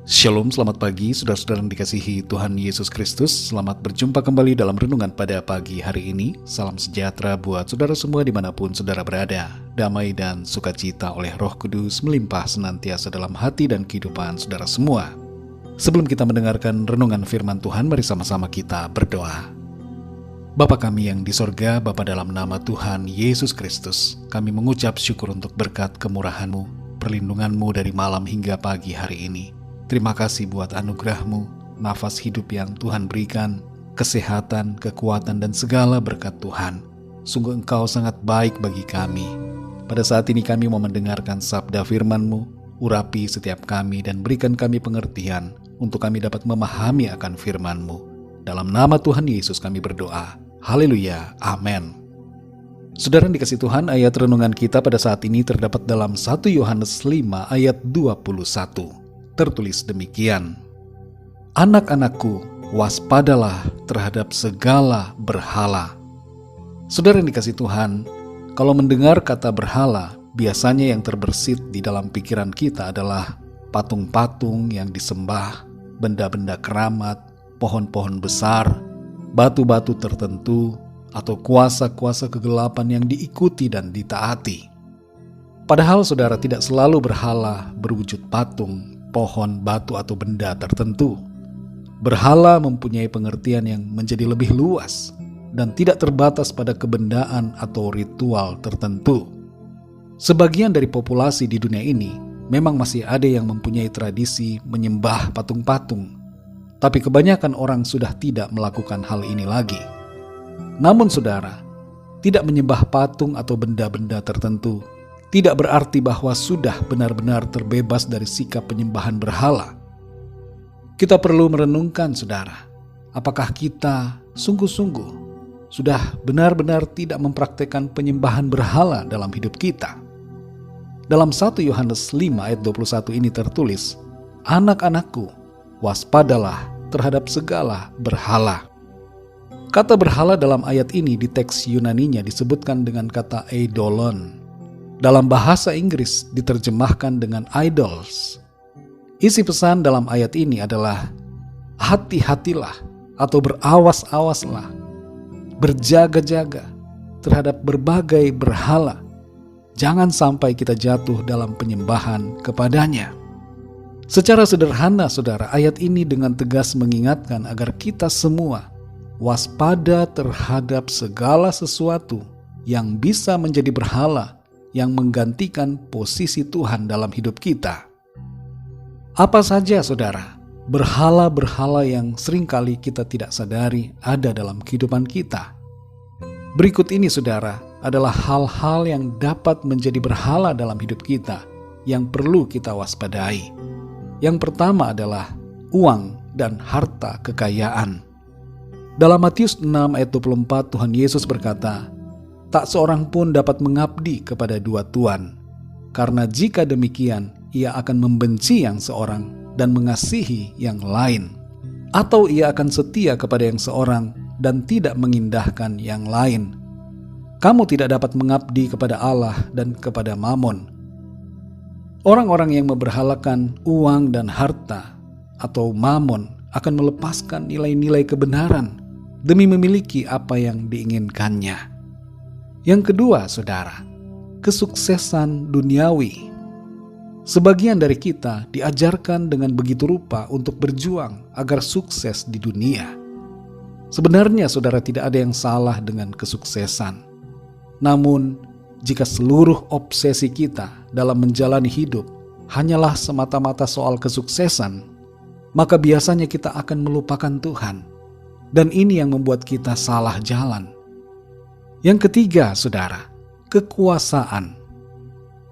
Shalom, selamat pagi saudara-saudara yang dikasihi Tuhan Yesus Kristus. Selamat berjumpa kembali dalam renungan pada pagi hari ini. Salam sejahtera buat saudara semua dimanapun saudara berada. Damai dan sukacita oleh Roh Kudus melimpah senantiasa dalam hati dan kehidupan saudara semua. Sebelum kita mendengarkan renungan firman Tuhan, mari sama-sama kita berdoa. Bapa kami yang di sorga, Bapa dalam nama Tuhan Yesus Kristus, kami mengucap syukur untuk berkat kemurahan-Mu, perlindungan-Mu dari malam hingga pagi hari ini. Terima kasih buat anugerah-Mu, nafas hidup yang Tuhan berikan, kesehatan, kekuatan, dan segala berkat Tuhan. Sungguh Engkau sangat baik bagi kami. Pada saat ini kami mau mendengarkan sabda firman-Mu, urapi setiap kami dan berikan kami pengertian untuk kami dapat memahami akan firman-Mu. Dalam nama Tuhan Yesus kami berdoa. Haleluya, amin. Saudara yang dikasihi Tuhan, ayat renungan kita pada saat ini terdapat dalam 1 Yohanes 5 ayat 21. Tertulis demikian, "Anak-anakku, waspadalah terhadap segala berhala." Saudara yang dikasihi Tuhan, kalau mendengar kata berhala, biasanya yang terbersit di dalam pikiran kita adalah patung-patung yang disembah, benda-benda keramat, pohon-pohon besar, batu-batu tertentu, atau kuasa-kuasa kegelapan yang diikuti dan ditaati. Padahal saudara, tidak selalu berhala berwujud patung, pohon, batu, atau benda tertentu. Berhala mempunyai pengertian yang menjadi lebih luas dan tidak terbatas pada kebendaan atau ritual tertentu. Sebagian dari populasi di dunia ini memang masih ada yang mempunyai tradisi menyembah patung-patung, tapi kebanyakan orang sudah tidak melakukan hal ini lagi. Namun saudara, tidak menyembah patung atau benda-benda tertentu tidak berarti bahwa sudah benar-benar terbebas dari sikap penyembahan berhala. Kita perlu merenungkan saudara, apakah kita sungguh-sungguh sudah benar-benar tidak mempraktekkan penyembahan berhala dalam hidup kita? Dalam 1 Yohanes 5 ayat 21 ini tertulis, "Anak-anakku, waspadalah terhadap segala berhala." Kata berhala dalam ayat ini di teks Yunaninya disebutkan dengan kata eidolon. Dalam bahasa Inggris diterjemahkan dengan idols. Isi pesan dalam ayat ini adalah hati-hatilah atau berawas-awaslah, berjaga-jaga terhadap berbagai berhala. Jangan sampai kita jatuh dalam penyembahan kepadanya. Secara sederhana saudara, ayat ini dengan tegas mengingatkan agar kita semua waspada terhadap segala sesuatu yang bisa menjadi berhala yang menggantikan posisi Tuhan dalam hidup kita. Apa saja saudara, berhala-berhala yang seringkali kita tidak sadari ada dalam kehidupan kita? Berikut ini saudara adalah hal-hal yang dapat menjadi berhala dalam hidup kita yang perlu kita waspadai. Yang pertama adalah uang dan harta kekayaan. Dalam Matius 6 ayat 24 Tuhan Yesus berkata, "Tak seorang pun dapat mengabdi kepada dua tuan, karena jika demikian ia akan membenci yang seorang dan mengasihi yang lain, atau ia akan setia kepada yang seorang dan tidak mengindahkan yang lain. Kamu tidak dapat mengabdi kepada Allah dan kepada Mamon." Orang-orang yang memberhalakan uang dan harta atau Mamon akan melepaskan nilai-nilai kebenaran demi memiliki apa yang diinginkannya. Yang kedua, saudara, kesuksesan duniawi. Sebagian dari kita diajarkan dengan begitu rupa untuk berjuang agar sukses di dunia. Sebenarnya, saudara, tidak ada yang salah dengan kesuksesan. Namun, jika seluruh obsesi kita dalam menjalani hidup hanyalah semata-mata soal kesuksesan, maka biasanya kita akan melupakan Tuhan. Dan ini yang membuat kita salah jalan. Yang ketiga, saudara, kekuasaan.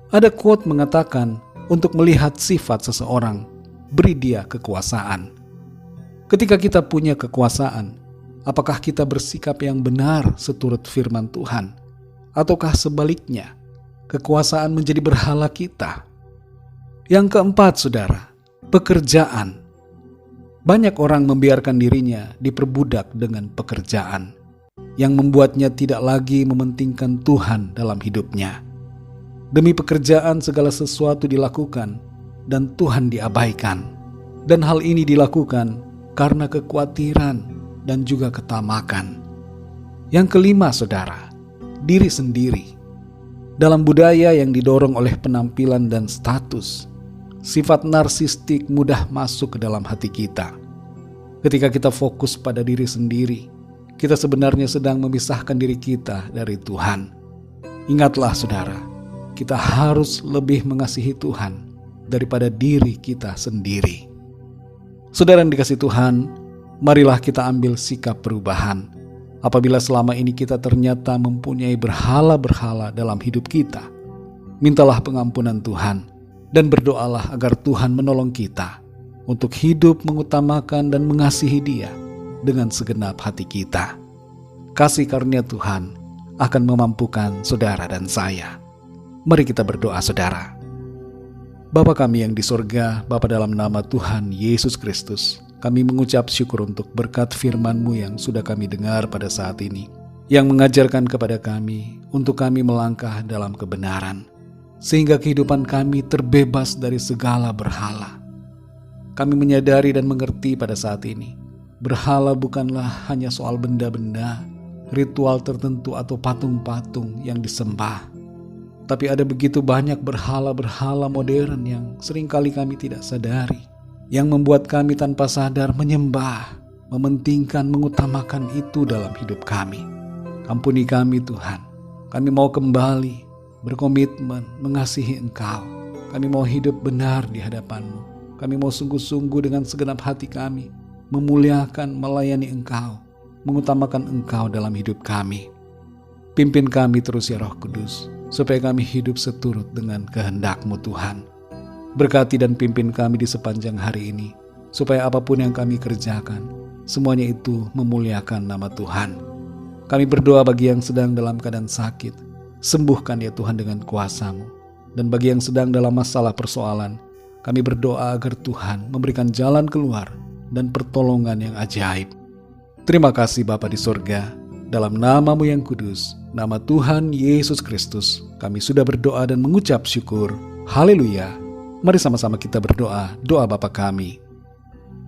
Ada quote mengatakan, untuk melihat sifat seseorang, beri dia kekuasaan. Ketika kita punya kekuasaan, apakah kita bersikap yang benar seturut firman Tuhan? Ataukah sebaliknya, kekuasaan menjadi berhala kita? Yang keempat, saudara, pekerjaan. Banyak orang membiarkan dirinya diperbudak dengan pekerjaan yang membuatnya tidak lagi mementingkan Tuhan dalam hidupnya. Demi pekerjaan segala sesuatu dilakukan dan Tuhan diabaikan. Dan hal ini dilakukan karena kekhawatiran dan juga ketamakan. Yang kelima, saudara, diri sendiri. Dalam budaya yang didorong oleh penampilan dan status, sifat narsistik mudah masuk ke dalam hati kita. Ketika kita fokus pada diri sendiri, kita sebenarnya sedang memisahkan diri kita dari Tuhan. Ingatlah saudara, kita harus lebih mengasihi Tuhan daripada diri kita sendiri. Saudara yang dikasihi Tuhan, marilah kita ambil sikap perubahan. Apabila selama ini kita ternyata mempunyai berhala-berhala dalam hidup kita, mintalah pengampunan Tuhan dan berdoalah agar Tuhan menolong kita untuk hidup mengutamakan dan mengasihi Dia dengan segenap hati kita. Kasih karunia Tuhan akan memampukan saudara dan saya. Mari kita berdoa, saudara. Bapa kami yang di sorga, Bapa, dalam nama Tuhan Yesus Kristus, kami mengucap syukur untuk berkat firman-Mu yang sudah kami dengar pada saat ini, yang mengajarkan kepada kami untuk kami melangkah dalam kebenaran, sehingga kehidupan kami terbebas dari segala berhala. Kami menyadari dan mengerti pada saat ini, berhala bukanlah hanya soal benda-benda, ritual tertentu atau patung-patung yang disembah. Tapi ada begitu banyak berhala-berhala modern yang seringkali kami tidak sadari, yang membuat kami tanpa sadar menyembah, mementingkan, mengutamakan itu dalam hidup kami. Ampuni kami Tuhan, kami mau kembali berkomitmen mengasihi Engkau. Kami mau hidup benar di hadapan-Mu. Kami mau sungguh-sungguh dengan segenap hati kami memuliakan, melayani Engkau, mengutamakan Engkau dalam hidup kami. Pimpin kami terus ya Roh Kudus, supaya kami hidup seturut dengan kehendak-Mu Tuhan. Berkati dan pimpin kami di sepanjang hari ini, supaya apapun yang kami kerjakan, semuanya itu memuliakan nama Tuhan. Kami berdoa bagi yang sedang dalam keadaan sakit, sembuhkan ya Tuhan dengan kuasa-Mu. Dan bagi yang sedang dalam masalah persoalan, kami berdoa agar Tuhan memberikan jalan keluar dan pertolongan yang ajaib. Terima kasih Bapa di sorga, dalam nama-Mu yang kudus, nama Tuhan Yesus Kristus, kami sudah berdoa dan mengucap syukur. Haleluya. Mari sama-sama kita berdoa, doa Bapa kami.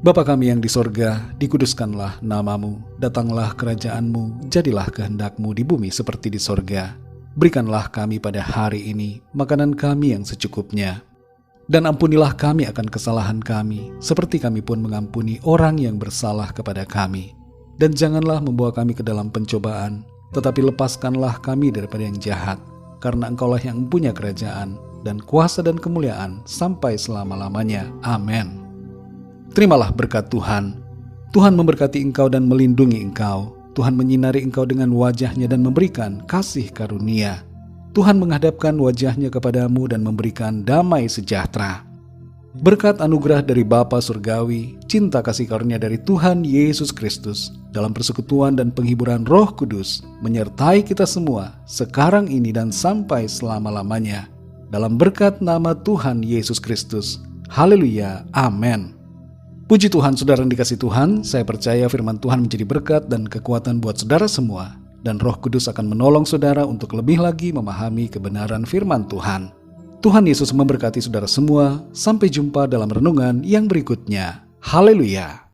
Bapa kami yang di sorga, dikuduskanlah nama-Mu, datanglah kerajaan-Mu, jadilah kehendak-Mu di bumi seperti di sorga. Berikanlah kami pada hari ini makanan kami yang secukupnya. Dan ampunilah kami akan kesalahan kami, seperti kami pun mengampuni orang yang bersalah kepada kami. Dan janganlah membawa kami ke dalam pencobaan, tetapi lepaskanlah kami daripada yang jahat, karena Engkaulah yang mempunyai kerajaan, dan kuasa dan kemuliaan sampai selama-lamanya. Amin. Terimalah berkat Tuhan. Tuhan memberkati engkau dan melindungi engkau. Tuhan menyinari engkau dengan wajah-Nya dan memberikan kasih karunia. Tuhan menghadapkan wajah-Nya kepadamu dan memberikan damai sejahtera. Berkat anugerah dari Bapa Surgawi, cinta kasih karunia dari Tuhan Yesus Kristus, dalam persekutuan dan penghiburan Roh Kudus, menyertai kita semua, sekarang ini dan sampai selama-lamanya. Dalam berkat nama Tuhan Yesus Kristus. Haleluya. Amin. Puji Tuhan, saudara yang dikasihi Tuhan, saya percaya firman Tuhan menjadi berkat dan kekuatan buat saudara semua, dan Roh Kudus akan menolong saudara untuk lebih lagi memahami kebenaran firman Tuhan. Tuhan Yesus memberkati saudara semua. Sampai jumpa dalam renungan yang berikutnya. Haleluya.